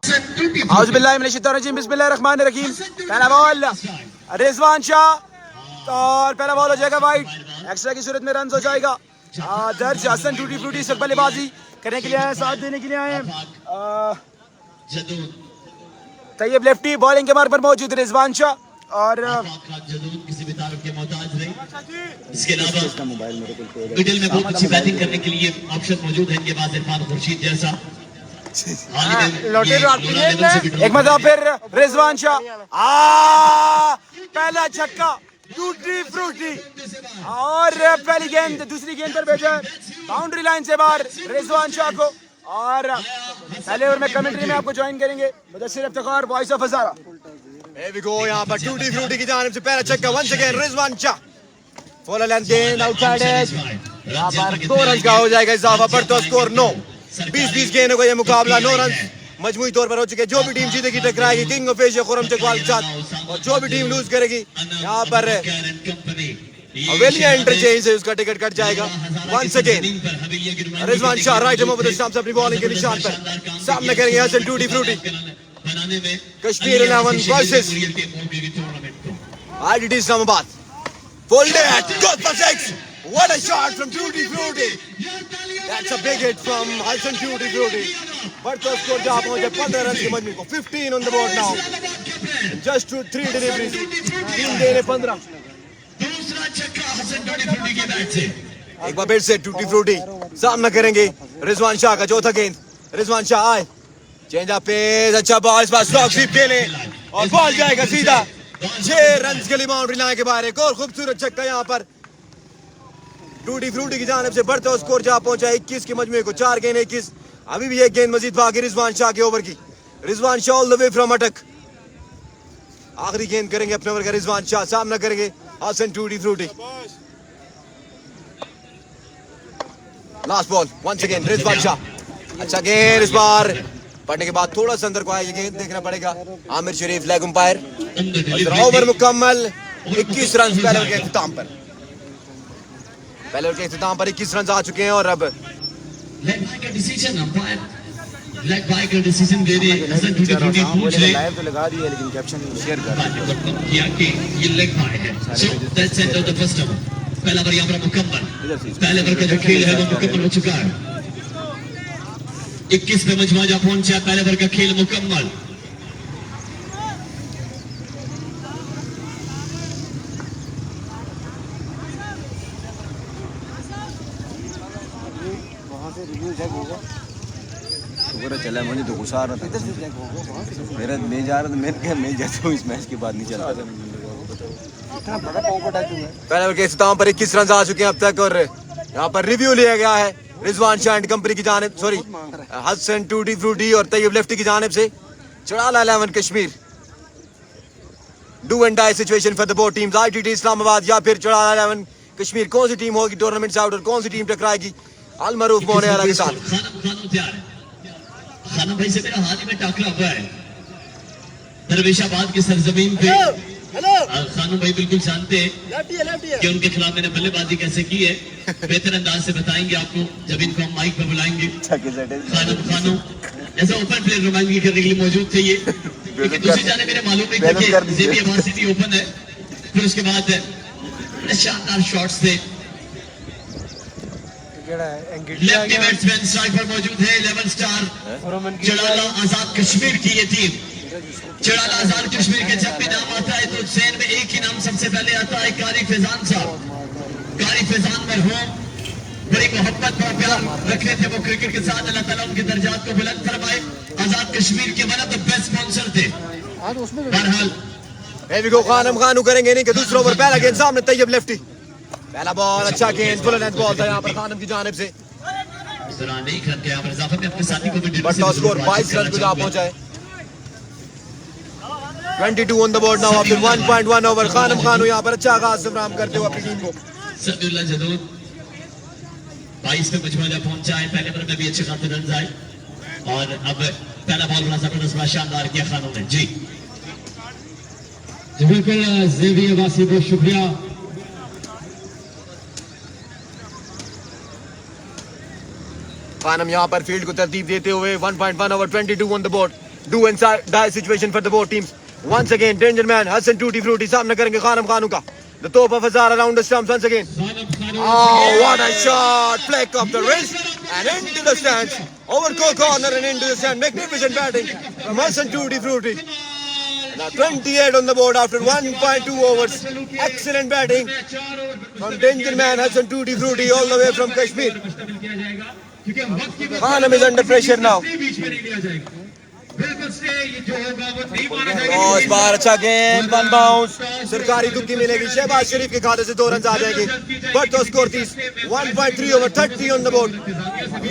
आउज़ बिल्लाहि मिनश शैतानिर रजीम, बिस्मिल्लाहिर रहमानिर रहीम। पहला बॉल रिजवान शाह और पहला बॉल हो जाएगा वाइड, एक्स्ट्रा की सूरत में रन हो जाएगा। दर्ज हसन टूटी फ्रूटी से बल्लेबाजी करने के लिए आए, साथ देने के लिए आए। तैयब लेफ्टी बॉलिंग के मार्ग पर मौजूद रिजवान शाह और इसके अलावा मिडिल में बहुत अच्छी बैटिंग करने के लिए ऑप्शन मौजूद है इनके पास, इरफान खुर्शीद जैसा। एक मरतबा फिर रिजवान शाह, पहला छक्का टूटी फ्रूटी और पहली गेंद दूसरी गेंद पर भेजा बाउंड्री लाइन से बाहर रिजवान शाह को। और पहले ओवर में कमेंट्री में आपको ज्वाइन करेंगे Mudassir Iftikhar, voice of Hazara. Here we go, यहाँ पर टूटी फ्रूटी की जानिब से पहला छक्का once again Rizwan Shah, full length गेंद आउटसाइड एज, यहाँ पर 2 रन का हो जाएगा इजाफा, पर तो स्कोर 9। 20-20 गेंदों का ये मुकाबला, 9 रन मजमूई तौर पर हो चुके। जो भी टीम जीतेगी टकराएगी king of Asia Khurram Chakwal के साथ, और जो भी टीम लूज करेगी यहाँ पर अवेलिया इंटरचेंज से उसका टिकट कट जाएगा। Once again Rizwan Shah right over the stumps अपनी बॉलिंग के निशान पर, सामने करेंगे Hasan tutti frutti. Kashmir 11 versus ITT Islamabad. Full net, good for 6. What a shot from Tutti Frutti. That's a big hit from Hassan Tutti Frutti. But the score जहाँ पहुँचे 15 run की मजमू को, 15 on the board now. Just 3 deliveries, 3 देने 15। एक बार फिर से tutti frutti सामना करेंगे रिजवान शाह का, चौथा गेंद रिजवान शाह आए, चेंज ऑफ पेस, अच्छा बॉल, इस बार स्ट्रोक स्वीप खेले और बॉल जाएगा सीधा 6 रन के लिए बाउंड्री लाइन के बाहर। एक और खूबसूरत छक्का यहाँ पर टूटी फ्रूटी की जानिब से, बढ़ता स्कोर जहाँ पहुंचा 21 के मजमूए को, 4 गेंद 21। अभी भी एक गेंद मजीद बाकी रिजवान शाह के ओवर की। Rizwan Shah all the way from अटक, आखिरी गेंद करेंगे अपने ओवर का रिजवान शाह, सामना करेंगे Hasan tutti frutti. Last ball once again Rizwan Shah, अच्छा गेंद इस बार पढ़ने के बाद थोड़ा सा अंदर को आया, ये गेंद देखना पड़ेगा। आमिर शरीफ लेग अंपायर। ओवर मुकम्मल, 21 रन पहले के इख्तिताम पर, पहले के इख्तिताम पर 21 रन आ चुके हैं। और अब लेग बाय का डिसीजन दे रहे हसन टूटी फ्रूटी, पूछ रहे लाइव तो लगा दिया लेकिन कैप्शन शेयर कर किया कि ये लेग बाय है। So that's and of the first over. पहला ओवर यहाँ पर मुकम्मल, पहले ओवर का जो खेल है वो मुकम्मल हो चुका है। 21 पे मजमा जा पहुंचा, पहले ओवर का खेल मुकम्मल। शुक्र है चला, मुझे तो गुस्सा आ रहा था, मेरा मैं जा रहा था, मैं जाता हूँ इस मैच के बाद नहीं चलता। पहले ओवर के इख्तिताम पर 21 रन आ चुके हैं अब तक। और यहाँ पर रिव्यू लिया गया है रिजवान शाह एंड कंपनी की जानिब, सॉरी हसन टूटी फ्रूटी और तैयब लेफ्टी की जानिब से। Chadhala 11 Kashmir, do and die situation for the both teams, ITT Islamabad या फिर चढ़ाला 11 कश्मीर। कौन सी टीम होगी टूर्नामेंट से आउट और कौन सी टीम टकराएगी अलमरूफ मोनेवाला के साथ। खानम भाई से मेरा हाल ही में टाकरा हुआ है दरवेशाबाद की सरजमीन पे। खानम भाई बिल्कुल जानते हैं कि उनके खिलाफ मैंने बल्लेबाजी कैसे की है, बेहतर अंदाज से बताएंगे आपको जब इनको हम माइक पे बुलाएंगे। खानम ऐसा ओपन प्लेयर नुमाइंदगी करने के लिए मौजूद थे ये, लेकिन दूसरी जाने मेरे मालूम नहीं था कि जेबी सिटी ओपन है। फिर उसके बाद शानदार शॉट्स थे। लेफ्टी बैट्समैन स्ट्राइक पर मौजूद है 11 स्टार चढ़ाला आजाद कश्मीर की ये टीम। चढ़ाला आजाद कश्मीर के जब भी नाम आता है तो जहन में एक ही नाम सबसे पहले आता है, कारी फैजान साहब। कारी फैजान मरहूम बड़ी मोहब्बत और प्यार रखते थे वो क्रिकेट के साथ, अल्लाह ताला उनके दर्जात को बुलंद फरमाए। आजाद कश्मीर के one of the best sponsor थे। बहरहाल खानम खानू करेंगे नहीं कि दूसरा ओवर, पहला गेंद सामने तैयब लेफ्टी, पहला बॉल अच्छा गेंद फुल लेंथ बॉल था यहाँ पर खानम की जानिब से। नहीं करके आप इजाफे में अपने साथी को भी स्कोर 22 रन को जा पहुंचा है। 22 on the board now after 1.1 over. Khanam Khanu यहाँ पर अच्छा आगाज फराहम करते हुए अपनी टीम को। सदुल्लाह जदूद 22 पे मजमा जा पहुंचा है, पहले ओवर में भी अच्छे खासे रन आए और अब पहला बॉल बड़ा जबरदस्त शानदार किया खानों ने जी। बिल्कुल ज़ेवियर वासी, बहुत शुक्रिया। खानम यहाँ पर फील्ड को तरतीब देते हुए 1.1 over 22 on the board. do and die situation for the both teams. Once again, Danger Man, Hassan Tutti Frutti सामना करेंगे खानम खानू का. The top of Hazara around the stumps once again. Oh, what a shot! Flick of the wrist and into the stands. Over corner and into the stand. Magnificent batting from Hassan Tutti Frutti. Now 28 on the board after 1.2 overs. Excellent batting from Danger Man Hassan Tutti Frutti all the way from Kashmir. Khanam is under pressure now. इस बार अच्छा गेंद one bounce सरकारी दुक्की मिलेगी शहबाज शरीफ के खाते से 2 run आ जाएंगे but तो score 30 1.3 over 30 on the board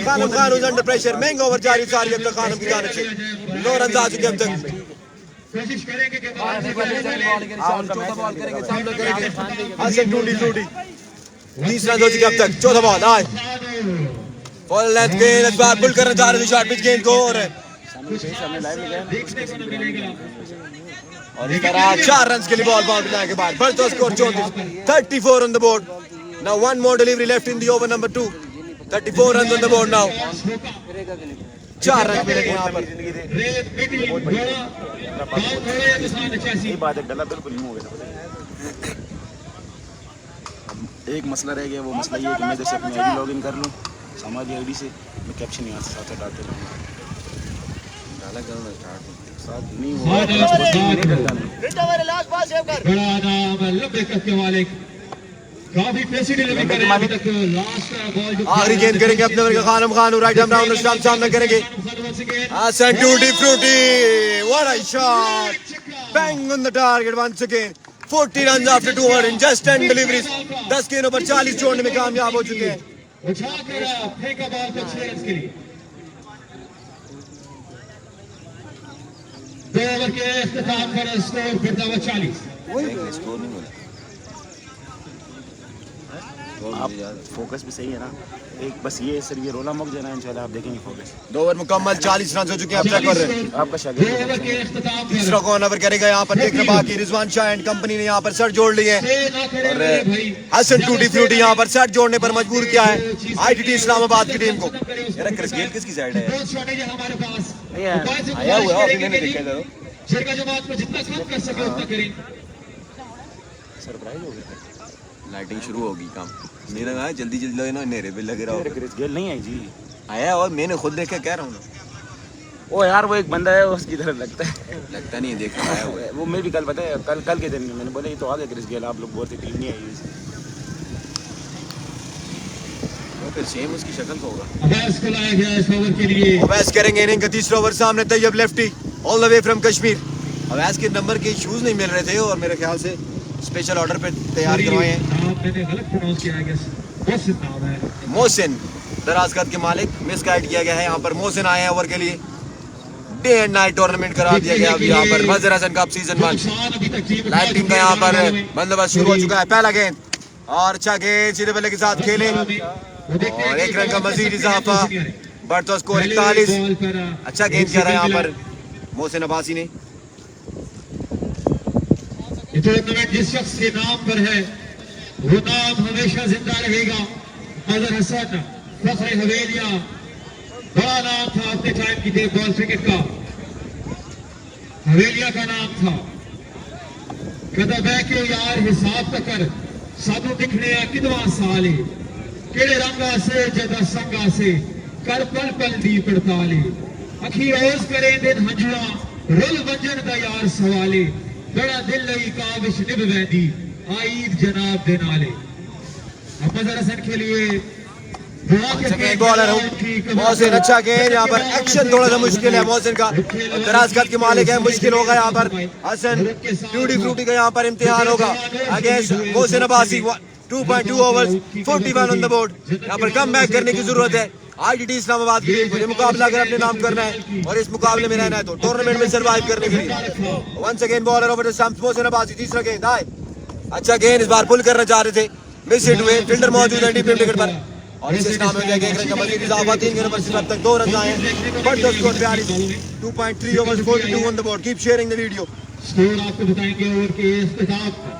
Khanam Khan is under pressure महंगा ओवर जारी सारी अब तक खानम की जानिब से 9 रन आ चुके अब तक कोशिश करेंगे कि हसन टूटी फ्रूटी 30 रन हो चुके अब तक चौथा बॉल आए फुल लेंथ गेंद इस बार पुल करना चाह रहे थे शॉर्ट पिच गेंद को और इस तरह 4 रन के लिए बॉल बाउंड करने के बाद बढ़ता score 34 on the board now one more delivery left in the over number 2 34 run on the board now 4 run मिलेंगे यहां पर ये बात है गला बिल्कुल नहीं हो गया एक मसला रह गया वो मसला ये है कि मैं जैसे अपनी आईडी लॉगिन कर लूं समाजी आईडी से मैं कैप्शन यहां से साथ डालते रहूंगा डाला करना स्टार्ट साथ नहीं हुआ बड़ा नाम लंबे कद के मालिक काफी पेसी डिलीवरी कर रहे हैं अभी तक लास्ट बॉल जो आखिरी गेंद करेंगे अपने वर्ग Khanam Khan right arm round stump सामना करेंगे Hasan tutti frutti what a shot bang on the target once again 40 runs after 2 overs in just 10 deliveries 10 गेंदों पर 40 छोड़ने में कामयाब हो चुके हैं उठाकर फेंका बॉल को 6 रन के लिए 2 ओवर के इख्तिताम पर स्कोर फिरता हुआ 40 स्कोर नहीं बोला आप फोकस भी सही है ना एक बस ये सर ये रोला मुक जाना इंशाल्लाह आप देखेंगे फोकस 2 ओवर मुकम्मल 40 रन हो चुके हैं अब तक और आपका 2 शागिर्द ओवर के इख्तिताम पर तीसरा कौन ओवर करेगा यहाँ पर देखना बाकी रिजवान शाह एंड कंपनी ने यहाँ पर सर जोड़ लिए हैं और हसन टूटी फ्रूटी यहाँ पर सेट जोड़ने पर मजबूर किया है आईटीटी इस्लामाबाद की टीम को यार क्रिस गेल किसकी साइड है हमारे पास आया हुआ है अभी मैंने देखा था छिड़का जमात को जितना कम कर सके उतना करें सरप्राइज हो गया लाइटिंग शुरू होगी काम नहीं लगा जल्दी जल्दी ना नेरे पे लगे रहो क्रिस गेल नहीं आई जी आया और मैंने खुद देखा कह रहा हूँ ना ओ यार वो एक बंदा है उसकी तरह लगता है लगता नहीं है देखा आया हुआ है वो मैं भी कल पता है कल के दिन में मैंने बोला ये तो आ गया क्रिस गेल आप लोग बोलते टीम नहीं आई वो फिर सेम उसकी शक्ल तो होगा अवैस को लाया गया इस ओवर के लिए अवैस करेंगे इनिंग का तीसरा ओवर सामने Tayyab lefty all the way from Kashmir Awais के नंबर के शूज नहीं मिल रहे थे और मेरे ख्याल से स्पेशल ऑर्डर पे तैयार करवाए हैं मैंने गलत प्रोनाउंस किया है मोहसिन नाम है मोहसिन दराज कद के मालिक मिस गाइड किया गया है यहाँ पर मोहसिन आए हैं ओवर के लिए डे एंड नाइट टूर्नामेंट करा दिया गया अभी यहाँ पर Mazhar Hasan cup season 1 live team का यहाँ पर बंदोबस्त शुरू हो चुका है पहला गेंद और अच्छा गेंद सीधे बल्ले के साथ खेले और 1 रन का मजीद इजाफा बढ़ता स्कोर 41 अच्छा गेंद किया था यहाँ पर मोहसिन अब्बासी ने ये टूर्नामेंट जिस शख्स के नाम पर है वो नाम हमेशा जिंदा रहेगा मजर हसन फखरे हवेलिया बड़ा नाम था अपने टाइम की देव बॉल क्रिकेट का हवेलिया का नाम था कदा बह के यार हिसाब तकर साधु दिखने किदवा साले केड़े रंगा से जदा संगा से कर पल पल दी पड़ताले अखी रोज करे दिन हंजुआ रुल वंजन दा यार सवाले बड़ा दिल लगी काविश निभ वैदी आईद जनाब दे नाले अब मजर हसन के लिए बॉलर मोहसिन अच्छा गेंद यहाँ पर एक्शन थोड़ा सा मुश्किल है मोहसिन का दराज कद के मालिक है मुश्किल होगा यहाँ पर हसन टूटी फ्रूटी का यहाँ पर इम्तिहान होगा against Mohsin Abbasi 2.2 overs 41 on the board यहाँ पर कम बैक करने की जरूरत है आईटीटी इस्लामाबाद की टीम को ये मुकाबला अगर अपने नाम करना है और इस मुकाबले में रहना है तो टूर्नामेंट में सर्वाइव करने के लिए once again bowler over the stumps Mohsin Abbasi तीसरा गेंद आए अच्छा गेंद इस बार पुल करना चाह रहे थे मिस हिट हुए फील्डर मौजूद है डीप विकेट पर और इस नाम में हो जाएगा 1 रन का मजीद इजाफा 3 गेंदों पर सिर्फ अब तक 2 रन आए हैं but the score 2.3 overs 42 on the board keep sharing the video score आपको बताएंगे ओवर के इख्तिताम पर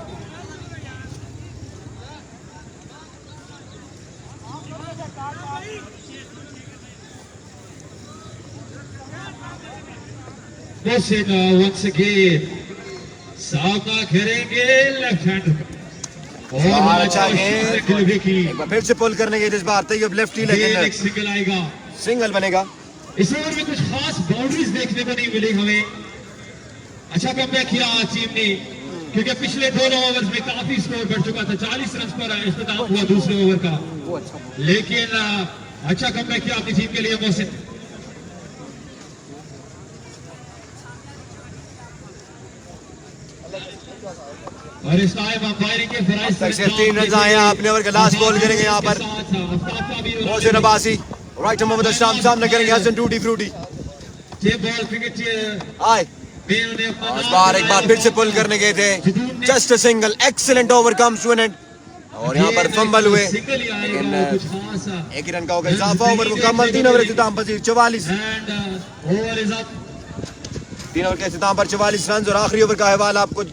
Mosin once again. सामना करेंगे लेफ्ट हैंड और अच्छा गेंद एक बार फिर से पुल करने के इस बार तैयब लेफ्टी लेकिन सिंगल आएगा, सिंगल बनेगा। इस ओवर में कुछ खास बाउंड्रीज देखने को नहीं मिली हमें। अच्छा कमबैक किया टीम ने, क्योंकि पिछले दोनों ओवर्स में काफी स्कोर बढ़ चुका था। 40 रन पर इख्तिताम हुआ दूसरे ओवर का, लेकिन अच्छा कमबैक किया अपनी टीम के लिए मोहसिन। और इस टाइम अंपायरिंग के फराइज से 3 रन आए हैं। अपने ओवर का लास्ट बॉल करेंगे यहाँ पर मोहसिन अब्बासी, राइट मोहम्मद अशराफ सामने करेंगे Hasan tutti Frooti. Ball cricket आए इस बार एक बार फिर से पुल करने गए थे, just a single, excellent over comes to an end. और यहाँ पर फंबल हुए, लेकिन एक ही रन का होगा इजाफा। ओवर मुकम्मल, 3 ओवर इख्तिताम पर 44, 3 ओवर के इख्तिताम पर 44 रन। और आखिरी ओवर का अहवाल आपको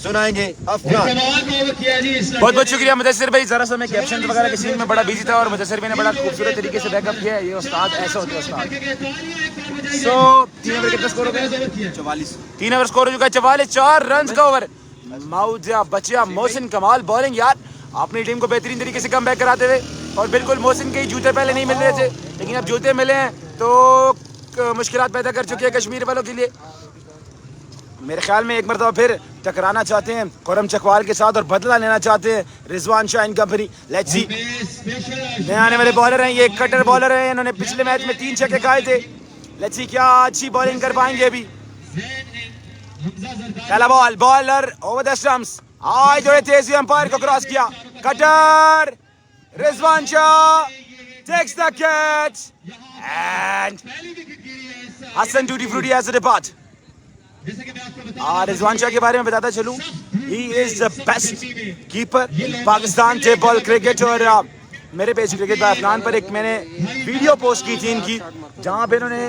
सुनाएंगे अफगान। बहुत बहुत शुक्रिया मुदस्सिर भाई। जरा सा मैं कैप्शन वगैरह के सीन में बड़ा बिजी था और मुदस्सिर भाई ने बड़ा खूबसूरत तरीके से बैकअप किया है। ये उस्ताद ऐसा होता है उस्ताद। 3 ओवर कितना स्कोर हो गया? 44, 3 ओवर स्कोर हो चुका है 44, 4 रन का ओवर। मौजा बचिया मोहसिन, कमाल बॉलिंग यार, अपनी टीम को बेहतरीन तरीके से कम बैक कराते हुए। और बिल्कुल मोहसिन के जूते पहले नहीं मिल रहे थे, लेकिन अब जूते मिले हैं तो मुश्किलात पैदा कर चुकी है कश्मीर वालों के लिए। मेरे ख्याल में एक मरतबा फिर टकराना चाहते हैं खुरम चकवाल के साथ और बदला लेना चाहते हैं Rizwan Shah and company. Let's see, नए आने वाले बॉलर हैं, ये कटर बॉलर हैं। इन्होंने पिछले मैच में 3 छक्के खाए थे। लेट्स सी क्या अच्छी बॉलिंग कर पाएंगे अभी। पहला ball, bowler over the stumps, आज जो तेजी अंपायर को क्रॉस किया। Cutter Rizwan Shah takes the catch and Hasan tutti frutti has a depart. Rizwan Shah के बारे में बताता चलूं, he is the best keeper in Pakistan tape ball cricket. और मेरे पेज क्रिकेट बाय अफगान पर एक मैंने वीडियो पोस्ट की थी इनकी, जहां पे इन्होंने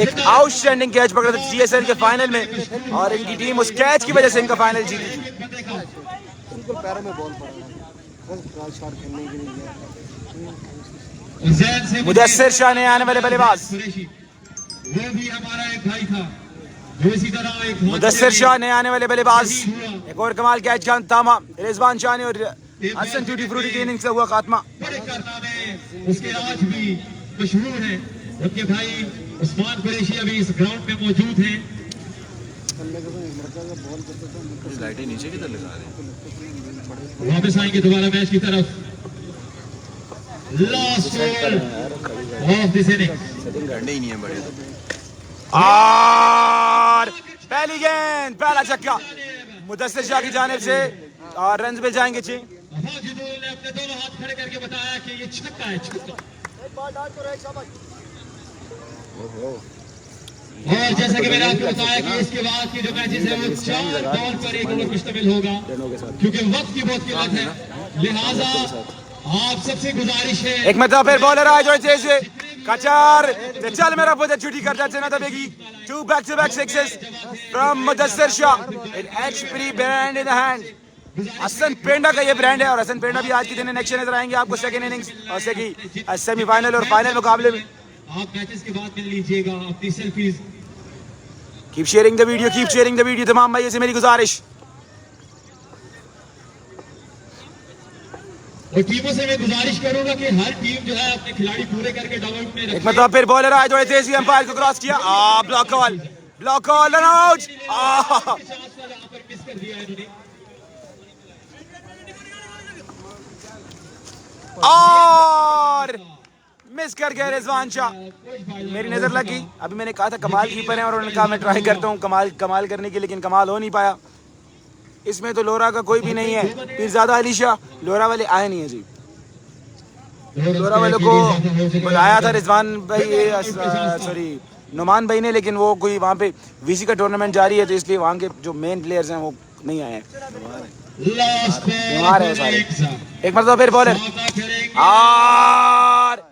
एक आउटस्टैंडिंग कैच पकड़ा था GSL के फाइनल में, और इनकी टीम उस कैच की वजह से इनका फाइनल जीती थी। मुदस्सिर शाह ने आने वाले बल्लेबाज, वो भी हमारा एक भाई था। मुदस्सिर शाह ने आने वाले बल्लेबाज। एक और कमाल कैच का थामा रिजवान शाह ने और हसन टूटी फ्रूटी की इनिंग्स से हुआ खात्मा। बड़े कारनामे उसके आज भी मशहूर हैं। उनके भाई उस्मान कुरैशी अभी इस ग्राउंड में मौजूद हैं। लाइटें नीचे की तरफ लगा रहे हैं। वापस आएंगे दोबारा मैच की तरफ। Last ball of this inning, setting करने ही नहीं है बड़े। और पहली गेंद, पहला छक्का मुदस्सिर शाह की जानिब से और रन मिल जाएंगे। जी हाजिदुल ने अपने दोनों हाथ खड़े करके बताया कि ये छक्का है, छक्का। और जैसा कि मैंने आपको बताया कि इसके बाद की जो मैचेस है वो 4 बॉल पर 1 ओवर मुश्तमिल होगा, क्योंकि वक्त की बहुत किल्लत है। लिहाजा आप सबसे गुजारिश है, एक मतलब फिर बॉलर आए जो जैसे कचार चल मेरा पुत्र छुट्टी करता चलना दबेगी। 2 back-to-back sixes from Mudassir Shah, an HP brand in the hand। Hasan पेंडा का ये ब्रांड है और हसन पेंडा भी आज के दिन नेक्स्ट नजर आएंगे आपको सेकंड इनिंग्स और सेमीफाइनल और फाइनल मुकाबले में। आप मैचेस के बाद मिल लीजिएगा अपनी selfies. Keep sharing the video, keep sharing the video, तमाम भाइयों से मेरी गुजारिश। और टीमों से मैं गुजारिश करूंगा कि हर टीम जो है अपने खिलाड़ी पूरे करके डगआउट में रखे। एक मतलब फिर बॉलर आए जो तेजी अंपायर को क्रॉस किया। Block call, block call, run out. Miss कर दिया इन्होंने। और मिस कर गए रिजवान शाह। मेरी नजर लगी, अभी मैंने कहा था कमाल कीपर है और उन्होंने कहा मैं ट्राई करता हूँ कमाल करने की, लेकिन कमाल हो नहीं पाया। इसमें तो लोरा का कोई भी नहीं है। पीरजादा अली शाह, लोरा वाले आए नहीं है जी। लोरा वालों को बुलाया था रिजवान भाई, सॉरी नुमान भाई ने, लेकिन वो कोई वहाँ पे VC का टूर्नामेंट जारी है तो इसलिए वहाँ के जो मेन प्लेयर्स हैं वो नहीं आए हैं, बीमार है सारे। एक मतलब फिर बॉलर और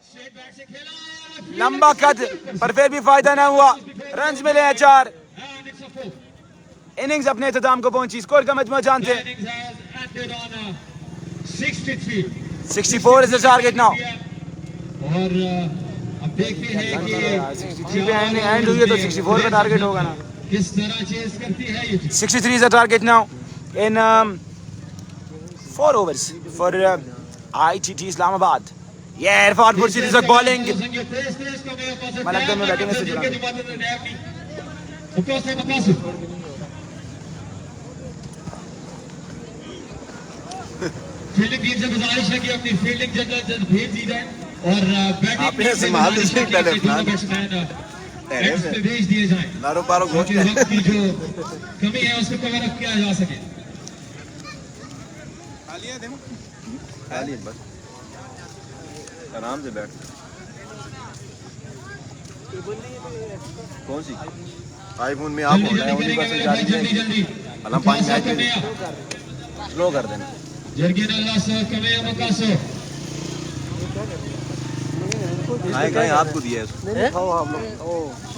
लंबा कद पर फिर भी फायदा ना हुआ। रन मिले हैं 4। इनिंग्स अपने इख्तिताम को पहुंची। स्कोर का मजमू जानते हैं 64 इज द टारगेट नाउ। और अब देखते हैं कि 63 पे एंड हुई है तो 64 का टारगेट होगा ना। किस तरह चेस करती है ये 63 is the target now in 4 overs for ITT Islamabad. Yeah, Irfan Pursi is bowling. मैं लगता है मैं बैटिंग से जुड़ा फील्डिंग टीम से गुजारिश है कि अपनी फील्डिंग जल्द भेज दी जाए और बैटिंग आपने संभाल ली थी पहले बैट्समैन एंड्स पे भेज दिए जाएं लारो पारो ताकि वक्त की जो कमी है उसको कवर अप किया जा सके खाली बस आराम से बैठ कौन सी आईफोन में आप ऑनलाइन होने का जल्दी जल्दी अल्लाह पानी मैच स्लो कर देना जर्गिन अल्लाह सो कमे मकासो खाए खाए आपको दिया है खाओ आप लोग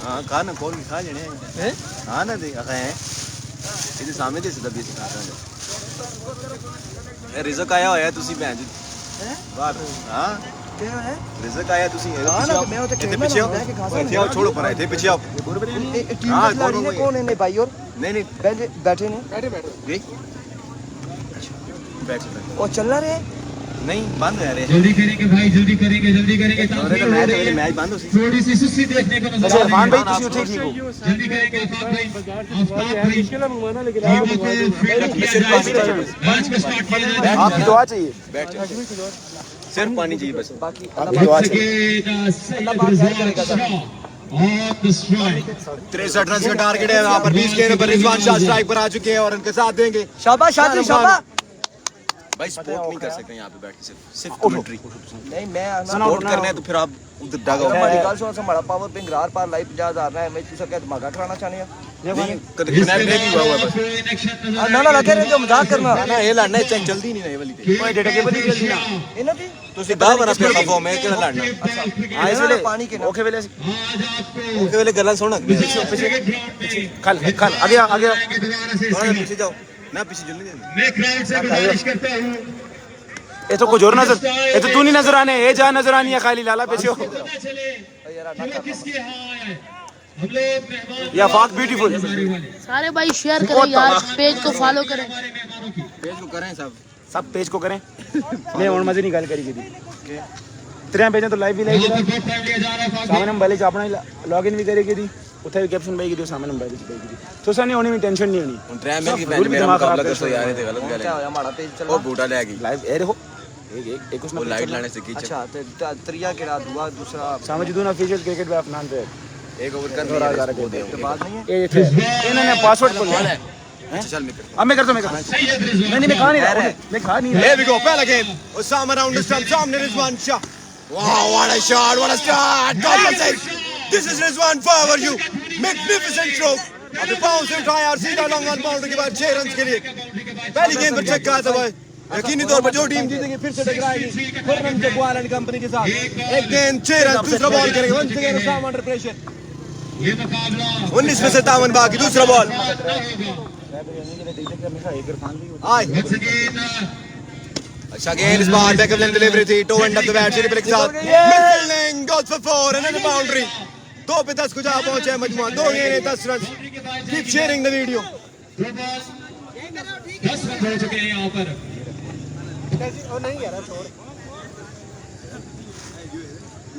हाँ खा ना कौन खा लेने हैं हाँ ना दे खाए इधर सामने दे सीधा भी सिखा रहा है रिज़क आया होया तुसी भैन जी बाहर हां क्या है रिज़क आया तुसी इधर पीछे आओ इधर आओ छोड़ो पर इधर पीछे आओ हां कौन है भाई और नहीं बैठे नहीं बैठे बैठ और चल रहा है नहीं बंद है रे जल्दी करेंगे भाई जल्दी करेंगे मैच बंद हो थोड़ी सी सुस्ती देखने को नजर आ रही है इरफान भाई तुसी उठे ठीक हो जल्दी करेंगे आफताब भाई मैच को स्टार्ट किया जाए आपकी दुआ चाहिए बैठ सिर्फ पानी चाहिए बस बाकी आपकी दुआ चाहिए On the strike. 63 रन का टारगेट है यहाँ पर 20 के पर रिजवान शाह स्ट्राइक पर आ चुके हैं और उनके साथ देंगे शाबाश शादी शाबाश भाई सपोर्ट नहीं कर सकते यहाँ पे बैठ के सिर्फ कमेंट्री नहीं मैं सपोर्ट करने हैं तो फिर आप उधर डगा हमारी गल सुनो हमारा पावर पिंग रार पार लाइव 50,000 है मैं तुसा क्या दिमाग खराना चाहने हैं नहीं कनेक्ट नहीं हुआ हुआ बस ना ना लगे रहे जो मजाक करना ना ये लड़ना है चेक जल्दी नहीं ना ये वाली ते कोई डेटा केबल ही जल्दी ना इना दी ਤੁਸੀਂ ਦਾ ਬਣਾ ਫਿਰ ਖਫੋ ਮੈਂ ਕਿਹੜਾ ਲੜਨਾ हां इस वेले पानी के ओके वेले ओके वाले गल्ला सुन खल खल आगे आगे पीछे जाओ ना पीछे जल्दी मैं क्राउड से गुजारिश करता हूँ ये तो कुछ और नजर ये तो तू नहीं नजर आने ये जा नजर आनी है खाली लाला पीछे हो पता चले कि वो किसके यहाँ है हम लोग मेहमान या फाक ब्यूटीफुल सारे भाई शेयर करें यार पेज को फॉलो करें हमारे मेहमानों की पेज को करें सब पेज को करें मैं और मजे निकाल करी थी तेरे पेज तो लाइव भी लाइव बहुत टाइम लिया जा रहा है सामने हम पहले अपना लॉगिन भी करेगी थी उठे कैप्शन भाई की थी सामने हम पहले की थी तो सर नहीं होनी में टेंशन नहीं होनी ਹੁਣ ਟ੍ਰੈਮ ਹੈ ਕਿ ਮੈਂ ਮੇਰਾ ਮੁਕਾਬਲਾ ਕਰ ਸੋ ਯਾਰ ਇਹ ਤੇ ਗਲਤ ਗੱਲ ਹੈ हमारा पेज चल ਉਹ ਬੂਟਾ ਲੈ ਗਈ लाइव ए देखो एक उसमें ਉਹ ਲਾਈਟ ਲਾਣੇ ਸੇ ਕੀ अच्छा त्रिया केड़ा दुआ दूसरा सामने जिदून ऑफिशियल क्रिकेट पे अपना पे एक ओवर कर के बाद नहीं है इन्होंने पासवर्ड खोल लिया अच्छा चल मैं अब मैं करता हूं सैयद रिजवान नहीं मैं खा नहीं रहा मैं खा नहीं रहा Here we go, pehla game. Osama around the stump, Samne Rizwan Shah. Wow, what a shot, what a start. Top of six. This is Rizwan for you. Magnificent stroke. अब बाउंस उठाया और सीधा लॉन्ग ऑन बाउंड्री के बाद 6 run के लिए पहली गेंद पर छक्का था भाई यकीनी तौर पर जो टीम जीतेगी फिर से टकराएगी खुर्रम जगवाल एंड कंपनी के साथ एक गेंद 6 रन दूसरा बॉल करेंगे once again Osama under pressure ये मुकाबला 19 में 57 बाकी दूसरा बॉल आए once again अच्छा गेंद इस बार बैकअप लेन डिलीवरी थी toe end of the bat श्री प्लेक्स साथ midfielding goes for 4 and boundary 2 पे 10 को जा पहुंचे मजमूआ 2 गेंदें 10 run keep sharing the video 10 run हो चुके हैं यहाँ पर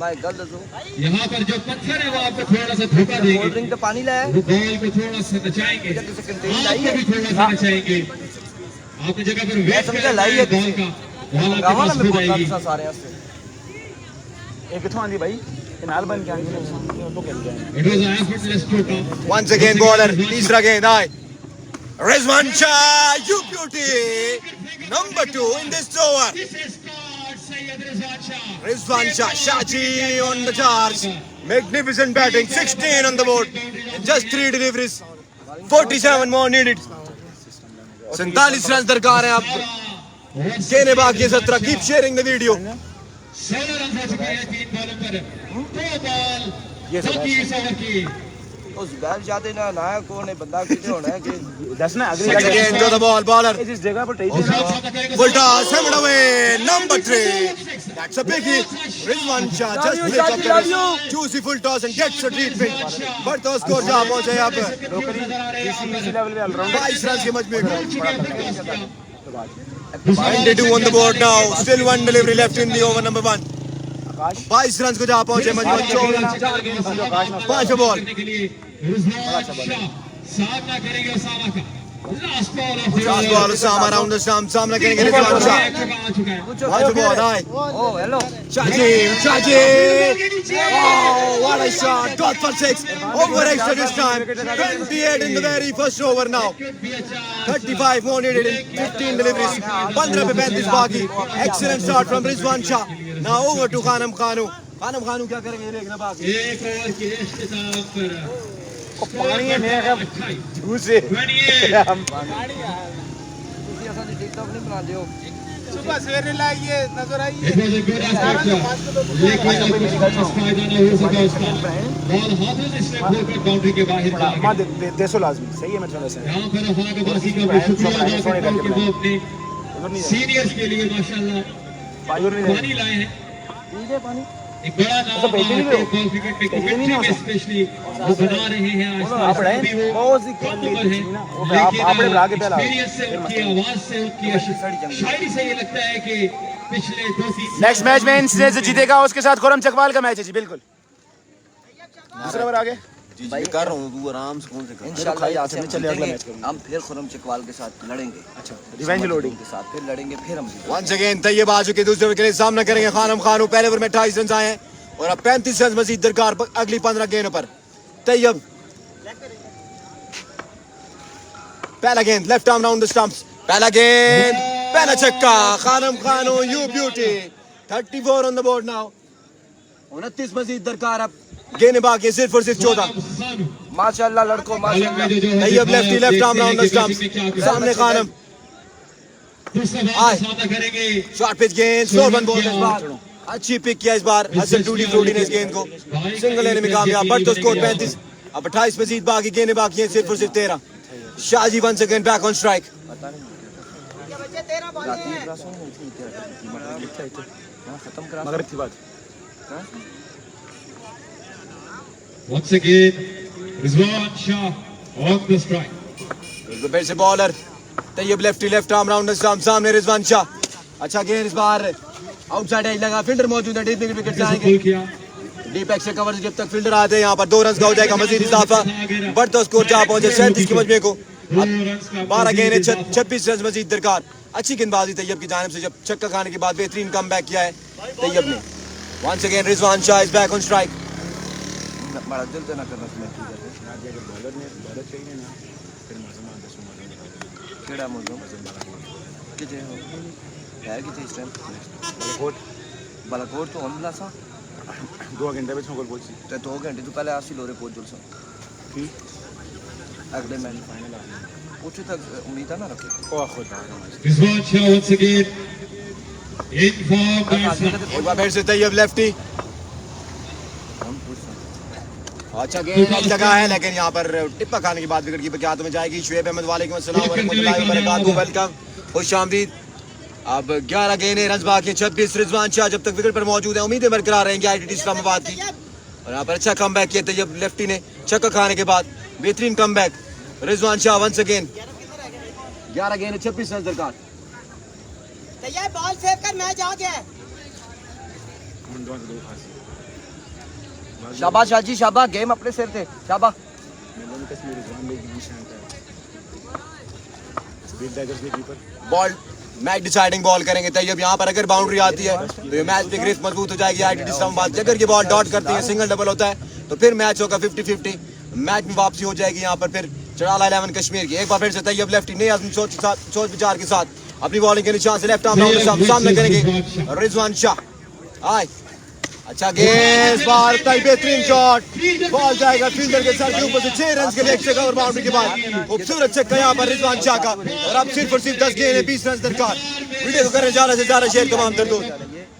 मैं गल दसो यहाँ पर जो पत्थर है वो आपको थोड़ा सा धोखा देंगे ड्रिंक पे पानी लाया वो बॉल को थोड़ा सा नचाएंगे आपको भी थोड़ा सा नचाएंगे आपकी जगह पर वेट समझा, कर लाई है बॉल का बॉल आपके गावा ना पास मैं हो बोलता जाएगी था सारे हंसते एक किथों आंदी भाई नाल बन के आंदी तो खेल गए It was an effortless stroke out. once again bowler तीसरा गेंद आए Rizwan Shah you beauty number 2 in this over This is called Sayyid Rizwan Shah. Rizwan Shah Shaji on the charge magnificent batting 16 on the board and just 3 deliveries 47 more needed 47 run दरकार है आप कहने बाकी 17 keep sharing the video 16 run हो चुके हैं 3 बॉलों पर 2 बॉल 25 ओवर की उस बैल जाते ना ना कौन है बंदा कितने होना है कि दस ना अगली Once again to the ball, bowler. इस जगह पर test Full toss, hammered away. Number 3. That's a big hit. Rizwan Shah just picks up the juicy full toss and gets a treatment. But those scores जहाँ पहुँचे यहाँ पर इसी level पे allrounder 22 runs के मजमूए को. 92 on the board now. Still one delivery left in the over number 1. 22 runs को जहाँ पहुँचे मजमूए 5 बॉल. सामना करेंगे उसामा का last ball of Last ball Osama around the stump. सामना करेंगे Rizwan Shah. Watch the ball, aye. Oh hello Shajib. Oh, what a shot. 12 for 6. Over extra this time. 28 in the very first over now. 35 more needed in 15 deliveries. 15 पे 35 बाकी. Excellent start from Rizwan Shah. Now over to Khanum Khanu. Khanum Khanu क्या करेंगे देखना बाकी. एक over के इख्तिताम पर पानी है मेरे का जूस है 28 हम ਤੁਸੀਂ ਅਸਾਂ ਦੀ ਟਿਕਟੌਕ ਨਹੀਂ ਬਣਾਉਂਦੇ हो सुबह सवेरे लाइए नजर आइए It was a good effort, लेकिन अब कुछ खास फायदा नहीं हो सका उसका बॉल हाथों से स्टेप होकर बाउंड्री के बाहर चला गया मां देसो लाजमी सही है मैं थोड़ा सा यहाँ पर अफाक अब्बासी का भी शुक्रिया अदा करता हूँ कि वो अपने सीनियर्स के लिए माशाल्लाह पानी लाए हैं पीजिए पानी एक बड़ा नाम बॉल क्रिकेट में कमेंट्री में स्पेशली वो बना रहे हैं आज आप रहे बहुत सी कम उम्र है आप बड़ा के पहला एक्सपीरियंस से उनकी आवाज से उनकी शायरी से ये लगता है कि पिछले 2-3 नेक्स्ट मैच में इंसिडेंट जीतेगा उसके साथ खुरम चकवाल का मैच है जी बिल्कुल दूसरा ओवर आगे जी जी कर रहा हूँ तू आराम से कौन से कर. इंशाल्लाह यहाँ से हम चलिए अगला चलेंगे मैच करेंगे. हम फिर खुरम चकवाल के साथ लड़ेंगे अच्छा रिवेंज लोडिंग के साथ फिर लड़ेंगे फिर हम Once again तैयब आ चुके दूसरे ओवर के लिए सामना करेंगे खानम खानू. पहले ओवर में 28 रन आए हैं और अब 35 रन मजीद दरकार अगली 15 गेंदों पर. तैयब पहला गेंद left arm round the stumps. पहला गेंद पहला छक्का. खानम खानू you beauty. 34 on the board now. 29 मजीद दरकार. अब गेंद बाकी सिर्फ और सिर्फ 14. माशाल्लाह लड़कों माशाल्लाह Tayyab lefty left arm round the stumps. सामने खानम आए. शॉर्ट पिच गेंद स्लो वन बॉल. इस बार अच्छी पिक किया इस बार हसन टूटी फ्रूटी ने इस गेंद को सिंगल लेने में कामयाब. बट तो स्कोर 35. अब 28 मजीद बाकी गेंदें बाकी हैं सिर्फ और सिर्फ 13. Shahji once again back on strike. खत्म करा मगर की बात Once again, Rizwan Shah on the strike. फिर से bowler Tayyab lefty left arm round the stump. सामने रिजवान शाह. अच्छा गेंद इस बार आउटसाइड एज लगा. फील्डर मौजूद है. डीप विकेट जाएंगे. डीप एक्स से कवर जब तक फील्डर आते हैं यहाँ पर 2 रन का हो जाएगा मजीद इजाफा. बढ़ता स्कोर जहाँ पहुंचे 37 के मजमे को. 12 गेंद 26 रन मजीद दरकार. अच्छी गेंदबाजी तैयब की जानिब से जब छक्का खाने के बाद बेहतरीन कमबैक किया है तैयब ने. Once again Rizwan Shah is back on strike. बड़ा दिल तो ना करना तुम्हें केड़ा मौजूद किथे हो है किथे इस टाइम बालाकोट तो हमला सा 2 घंटे में छोड़ बोल सी ते 2 घंटे तो पहले आसी लोरे पहुंच जुल सा अगले मैच फाइनल आ कुछ तक उम्मीद है ना रखे ओ खुदा Rizwan Shah once again in form batsman. एक बार फिर से तैयब लेफ्टी. अच्छा गेंद एक जगह है लेकिन यहाँ पर टिप्पा खाने के बाद विकेट कीपर के हाथों में जाएगी. शुएब अहमद वालेकुम अस्सलाम वरहमतुल्लाहि वबरकातुहू. वेलकम खुशामदीद. अब 11 गेंदें रन बाकी हैं. 26 रिजवान शाह जब तक विकेट पर मौजूद है. उम्मीदें बरकरार रहेंगी आईटीटी इस्लामाबाद की. और यहाँ पर अच्छा कमबैक किया तैयब लेफ्टी ने छक्का खाने के बाद. बेहतरीन comeback Rizwan Shah once again. 11 गेंदें 26 रन दरकार. तैयार बॉल फेंक कर मैच आ गया है. शाबाश शाजी शाबाश गेम अपने सिर थे शाबाश बॉल मैच डिसाइडिंग बॉल करेंगे तैयब. यहाँ पर अगर बाउंड्री आती है तो ये मैच पे ग्रिप मजबूत हो जाएगी आईटीटी इस्लामाबाद. अगर ये बॉल डॉट करती है सिंगल डबल होता है तो फिर मैच होगा 50-50. मैच में वापसी हो जाएगी यहाँ पर फिर चढ़ाला 11 कश्मीर की. एक बार फिर से तैयब लेफ्टी नए आजम सोच विचार के साथ अपनी बॉलिंग के निशान से लेफ्ट आर्म राउंड सामने करेंगे रिजवान शाह. आए अच्छा गेंद बार तय बेहतरीन शॉट. बॉल जाएगा फील्डर के सर के ऊपर से 6 रन के लिए एक्स्ट्रा कवर बाउंड्री के बाद. खूबसूरत छक्का यहाँ पर रिजवान शाह का. और अब सिर्फ और सिर्फ 10 गेंद 20 रन दरकार. वीडियो को करें ज्यादा से ज्यादा शेयर तमाम दर्दों.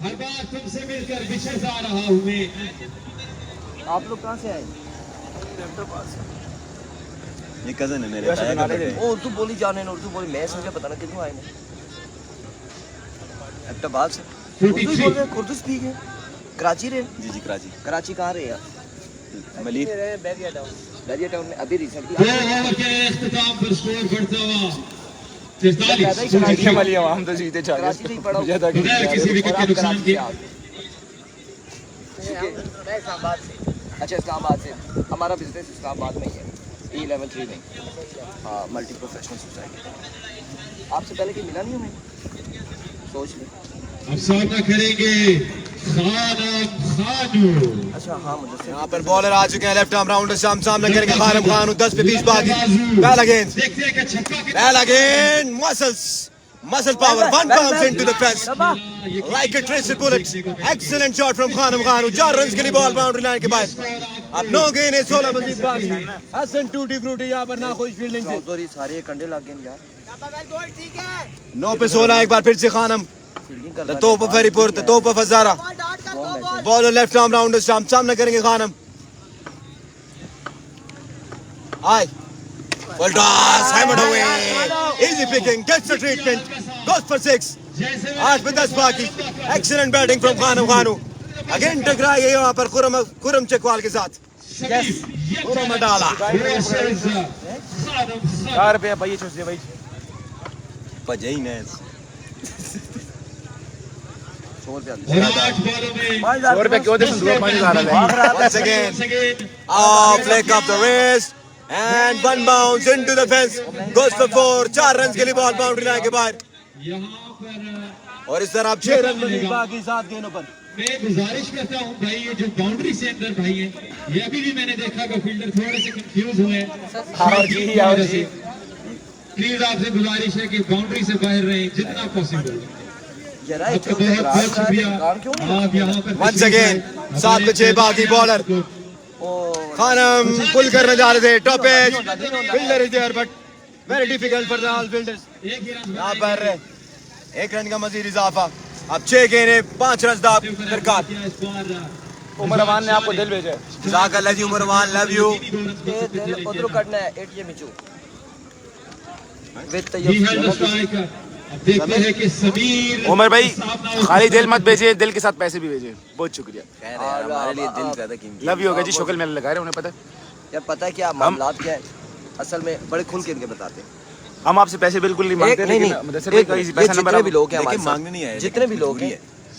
हर बार तुमसे मिलकर बिछड़ जा रहा हूँ मैं. आप लोग कहाँ से आए ये कजन है मेरे ताया का बेटा। वो उर्दू बोली जाने ने उर्दू बोली मैं समझे पता ना कितने आए ने अब्बास से उर्दू बोल रहे उर्दू स्पीक है कराची रे जी जी कराची। कराची कहाँ रहे यार मलिक बैरिया टाउन में अभी रिसेंटली 2 ओवर के इख्तिताम पर स्कोर बढ़ता हुआ 43 हम तो जीते कराची से ही पढ़ा हूँ। बगैर किसी विकेट के नुकसान के। मैं इस्लामाबाद से अच्छा इस्लामाबाद से हमारा बिजनेस इस्लामाबाद में ही है E11 में हाँ मल्टी प्रोफेशनल सोसाइटी आपसे पहले कि मिला नहीं हूँ मैं सोच ली अब सामना करेंगे खानू। अच्छा हाँ मुझे यहाँ पर बॉलर आ चुके हैं लेफ्ट आर्म राउंडर सामने करेंगे खानम खान 10 पे 20 बाकी पहला गेंद देखते हैं कि छक्का कितना पहला गेंद muscle power one bounce into the fence like a tracer bullet excellent shot from Khanum Khan 4 runs के लिए बॉल बाउंड्री लाइन के बाहर अब 9 गेंद है 16 मजीद बाकी हसन टूटी फ्रूटी यहाँ पर ना कोई फील्डिंग से सॉरी सारे कंडे लग गए यार गोल ठीक है 9 पे 16 एक बार फिर से खानम फील्डिंग कर the top of Ferrypur the top of Hazara ball dot कर दो ball bowler left arm rounder सामने करेंगे खानम आई well toss hammered away easy picking gets the treatment goes for 6 8 पे 10 बाकी excellent batting from Khanum Khanu again टकराई है यहाँ पर खुरम चकवाल के साथ खुरम डाला रुपया भाई चूस दे भाई पजई ने 100 रुपया और 8 बॉलों में 100 रुपया क्यों दे संदूक पानी खा रहा है once again flick up the wrist and one bounce into the fence goes for 4 4 runs के लिए बॉल बाउंड्री लाइन के बाहर यहाँ पर और इस तरह 6 रन मजीद बाकी 7 गेंदों पर मैं गुजारिश करता हूँ भाई ये जो बाउंड्री से अंदर भाई है ये अभी भी मैंने देखा कि फील्डर थोड़े से कंफ्यूज हुए हैं प्लीज आपसे गुजारिश है कि बाउंड्री से बाहर रहें जितना पॉसिबल। जरा आपका बहुत बहुत शुक्रिया आप यहाँ पर once again 7 पे 6 बाकी बॉलर खानम पुल करने जा रहे थे top edge fielder is there but very difficult for the all fielders यहाँ पर 1 रन का मजीद इजाफा अब 6 गेंदें 5 रन दरकार उमर अमान ने आपको दिल भेजा है जज़ाकल्लाह जी उमर अमान लव यू दिल उधर करना है 8 ये मिचू with He held the strike. अब देखते हैं कि समीर उमर भाई खाली दिल मत भेजिए दिल के साथ पैसे भी भेजिए बहुत शुक्रिया हमारे लिए दिल ज्यादा कीमती लव यू होगा जी शक्ल में लगा रहे उन्हें पता है यार पता है क्या मामलात क्या है असल में बड़े खुल के इनके बताते हैं हम आपसे पैसे बिल्कुल नहीं मांगते नहीं मुदस्सिर भाई का पैसा नंबर जितने भी लोग हैं लेकिन हमारे मांगने नहीं आए साथ जितने भी लोग हैं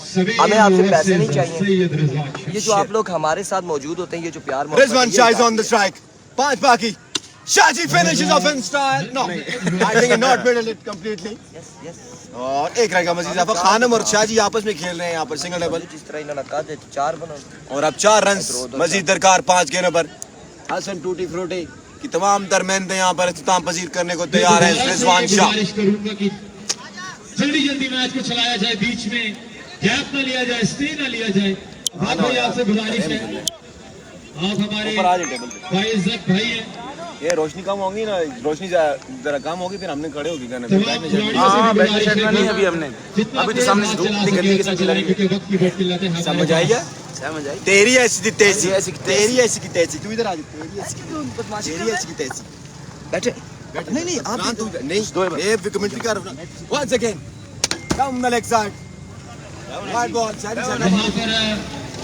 समीर हमें आपसे और पैसे नहीं चाहिए। सैयद रिजवान ये जो आप लोग हमारे साथ मौजूद होते हैं ये जो प्यार Rizwan Shah is on the strike 5 बाकी Shaji finishes off in style. No, I think he not middle it completely. Yes yes और 1 रन का मजीद इजाफा खानम और शाजी आपस में खेल रहे हैं यहाँ पर सिंगल डबल जिस तरह इन्होंने कहा थे 4 बनो और अब 4 रन मजीद दरकार 5 गेंदों पर हसन टूटी फ्रूटी की तमाम दरमियान यहाँ पर इख्तिताम पसीर करने को तैयार है रिजवान शाह गुजारिश करूंगा कि जल्दी मैच को चलाया जाए बीच में गैप ना लिया जाए स्टे ना लिया जाए बात भाई आपसे गुजारिश है आप हमारे भाई इज्जत भाई हैं ये रोशनी कम होगी ना रोशनी जरा कम होगी फिर हमने खड़े होगी करने तमाम खिलाड़ियों से भी गुजारिश है नहीं अभी हमने जितना अभी तो सामने से धूप निकलने के साथ चला रही है क्योंकि वक्त की बहुत किल्लत है समझ आई है समझ आई तेरी ऐसी की तेजी ऐसी की तेरी ऐसी की तेजी तू इधर आ जा तेरी ऐसी की तेजी बैठे नहीं आप तू नहीं ये कमेंट्री कर once again come the leg side wide ball शादी वहाँ पर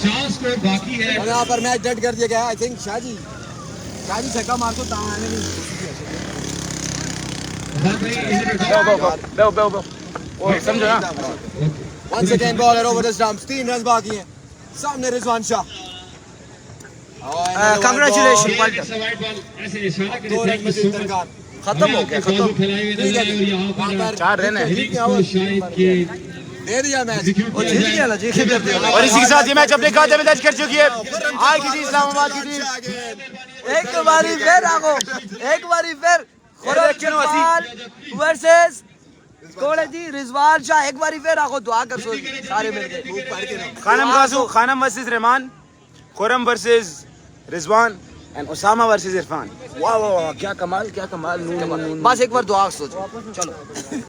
4 स्कोर बाकी है और यहाँ पर मैच डेड कर दिया गया आई थिंक शाजी छक्का मार दो ताने नहीं समझो ना once again bowler over the stumps 3 run बाकी हैं सामने Rizwan Shah congratulation wide ball ऐसे इशारा करे 2 रन मजीद दरकार खत्म हो गया खत्म फैलाए हुए नजर आए और यहाँ पर 4 रन है शायद के दे दिया मैच एग्जीक्यूट और जीत गया ना जीत गया और इसी के साथ ये मैच अपने खाते में दर्ज कर चुकी है आज की जी इस्लामाबाद की टीम एक बारी फिर आगो एक बारी फिर वर्सेस कोड़े जी रिजवान शाह एक बारी फिर आगो दुआ कर सो सारे मिलके Khanam versus Rehman Khurram versus Rizwan and Usama versus Irfan वाह वाह क्या कमाल नून बस एक बार दुआ सोचो चलो